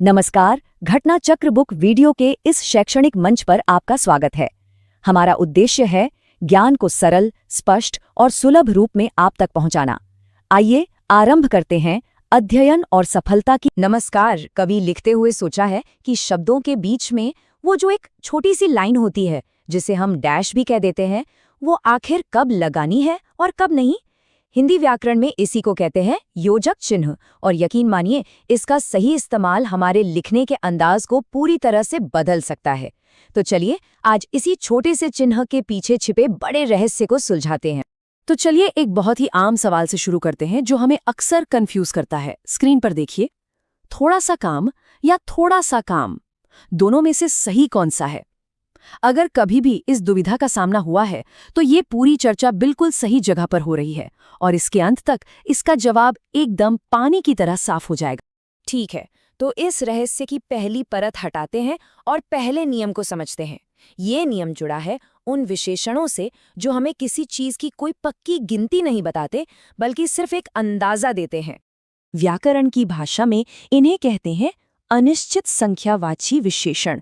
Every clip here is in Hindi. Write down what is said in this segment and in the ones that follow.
नमस्कार, घटना चक्र बुक वीडियो के इस शैक्षणिक मंच पर आपका स्वागत है। हमारा उद्देश्य है ज्ञान को सरल, स्पष्ट और सुलभ रूप में आप तक पहुंचाना। आइए आरंभ करते हैं अध्ययन और सफलता की। नमस्कार, कवि लिखते हुए सोचा है कि शब्दों के बीच में वो जो एक छोटी सी लाइन होती है, जिसे हम डैश भी कह देते हैं, वो आखिर कब लगानी है और कब नहीं। हिंदी व्याकरण में इसी को कहते हैं योजक चिन्ह, और यकीन मानिए इसका सही इस्तेमाल हमारे लिखने के अंदाज को पूरी तरह से बदल सकता है। तो चलिए आज इसी छोटे से चिन्ह के पीछे छिपे बड़े रहस्य को सुलझाते हैं। तो चलिए एक बहुत ही आम सवाल से शुरू करते हैं जो हमें अक्सर कंफ्यूज करता है। स्क्रीन पर देखिए, थोड़ा सा काम या थोड़ा सा काम, दोनों में से सही कौन सा है? अगर कभी भी इस दुविधा का सामना हुआ है तो ये पूरी चर्चा बिल्कुल सही जगह पर हो रही है और इसके अंत तक इसका जवाब एकदम पानी की तरह साफ हो जाएगा। ठीक है, तो इस रहस्य की पहली परत हटाते हैं और पहले नियम को समझते हैं। ये नियम जुड़ा है उन विशेषणों से जो हमें किसी चीज की कोई पक्की गिनती नहीं बताते, बल्कि सिर्फ एक अंदाजा देते हैं। व्याकरण की भाषा में इन्हें कहते हैं अनिश्चित संख्यावाची विशेषण।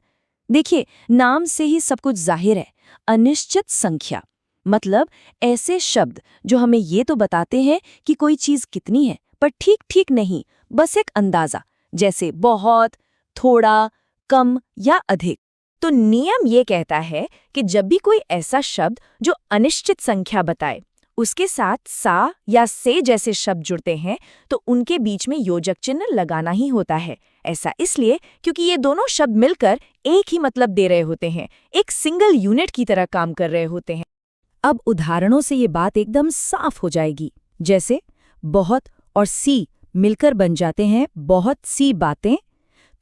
देखिए, नाम से ही सब कुछ जाहिर है। अनिश्चित संख्या मतलब ऐसे शब्द जो हमें ये तो बताते हैं कि कोई चीज कितनी है, पर ठीक ठीक नहीं, बस एक अंदाजा, जैसे बहुत, थोड़ा, कम या अधिक। तो नियम ये कहता है कि जब भी कोई ऐसा शब्द जो अनिश्चित संख्या बताए, उसके साथ सा या से जैसे शब्द जुड़ते हैं, तो उनके बीच में योजक चिन्ह लगाना ही होता है। ऐसा इसलिए क्योंकि ये दोनों शब्द मिलकर एक ही मतलब दे रहे होते हैं, एक सिंगल यूनिट की तरह काम कर रहे होते हैं। अब उदाहरणों से ये बात एकदम साफ हो जाएगी। जैसे बहुत और सी मिलकर बन जाते हैं बहुत सी बातें,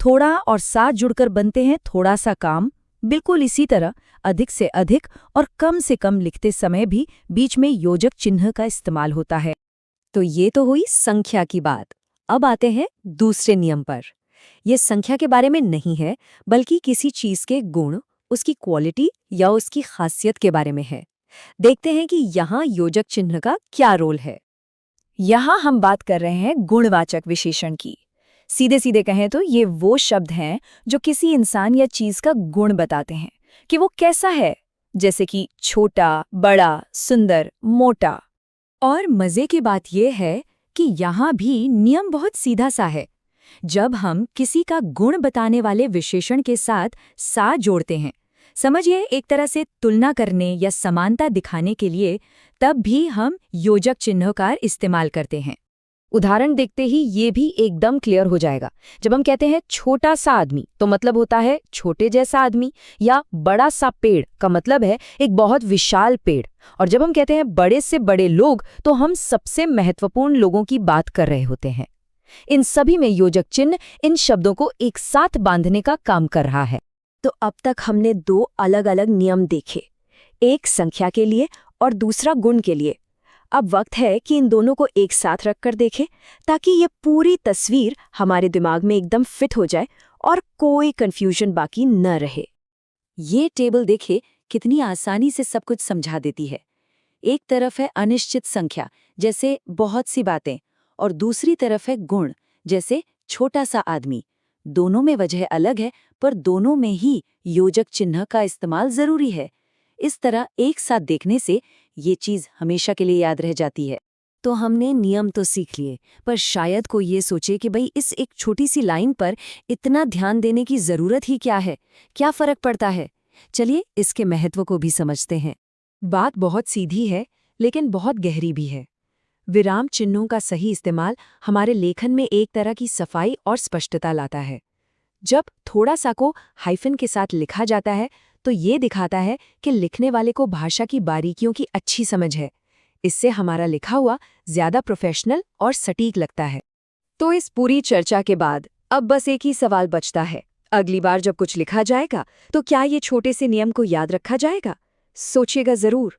थोड़ा और सा जुड़कर बनते हैं थोड़ा सा काम। बिल्कुल इसी तरह अधिक से अधिक और कम से कम लिखते समय भी बीच में योजक चिन्ह का इस्तेमाल होता है। तो ये तो हुई संख्या की बात। अब आते हैं दूसरे नियम पर। ये संख्या के बारे में नहीं है, बल्कि किसी चीज के गुण, उसकी क्वालिटी या उसकी खासियत के बारे में है। देखते हैं कि यहाँ योजक चिन्ह का क्या रोल है। यहाँ हम बात कर रहे हैं गुणवाचक विशेषण की। सीधे सीधे कहें तो ये वो शब्द हैं जो किसी इंसान या चीज का गुण बताते हैं कि वो कैसा है, जैसे कि छोटा, बड़ा, सुंदर, मोटा। और मजे की बात यह है कि यहाँ भी नियम बहुत सीधा सा है। जब हम किसी का गुण बताने वाले विशेषण के साथ सा जोड़ते हैं, समझिए एक तरह से तुलना करने या समानता दिखाने के लिए, तब भी हम योजक चिन्ह का इस्तेमाल करते हैं। उदाहरण देखते ही ये भी एकदम क्लियर हो जाएगा। जब हम कहते हैं छोटा सा आदमी, तो मतलब होता है छोटे जैसा आदमी, या बड़ा सा पेड़ का मतलब है एक बहुत विशाल पेड़। और जब हम कहते हैं बड़े से बड़े लोग, तो हम सबसे महत्वपूर्ण लोगों की बात कर रहे होते हैं। इन सभी में योजक चिन्ह इन शब्दों को एक साथ बांधने का काम कर रहा है। तो अब तक हमने दो अलग अलग नियम देखे, एक संख्या के लिए और दूसरा गुण के लिए। अब वक्त है कि इन दोनों को एक साथ रखकर देखें, ताकि ये पूरी तस्वीर हमारे दिमाग में एकदम फिट हो जाए और कोई कंफ्यूजन बाकी न रहे। ये टेबल देखे कितनी आसानी से सब कुछ समझा देती है। एक तरफ है अनिश्चित संख्या, जैसे बहुत सी बातें, और दूसरी तरफ है गुण, जैसे छोटा सा आदमी। दोनों में वजह अलग है, पर दोनों में ही योजक चिन्ह का इस्तेमाल जरूरी है। इस तरह एक साथ देखने से ये चीज हमेशा के लिए याद रह जाती है। तो हमने नियम तो सीख लिए, पर शायद कोई ये सोचे कि भाई इस एक छोटी सी लाइन पर इतना ध्यान देने की जरूरत ही क्या है, क्या फर्क पड़ता है? चलिए इसके महत्व को भी समझते हैं। बात बहुत सीधी है, लेकिन बहुत गहरी भी है। विराम चिन्हों का सही इस्तेमाल हमारे लेखन में एक तरह की सफाई और स्पष्टता लाता है। जब थोड़ा सा को हाइफन के साथ लिखा जाता है, तो ये दिखाता है कि लिखने वाले को भाषा की बारीकियों की अच्छी समझ है। इससे हमारा लिखा हुआ ज्यादा प्रोफेशनल और सटीक लगता है। तो इस पूरी चर्चा के बाद अब बस एक ही सवाल बचता है, अगली बार जब कुछ लिखा जाएगा तो क्या ये छोटे से नियम को याद रखा जाएगा? सोचिएगा जरूर।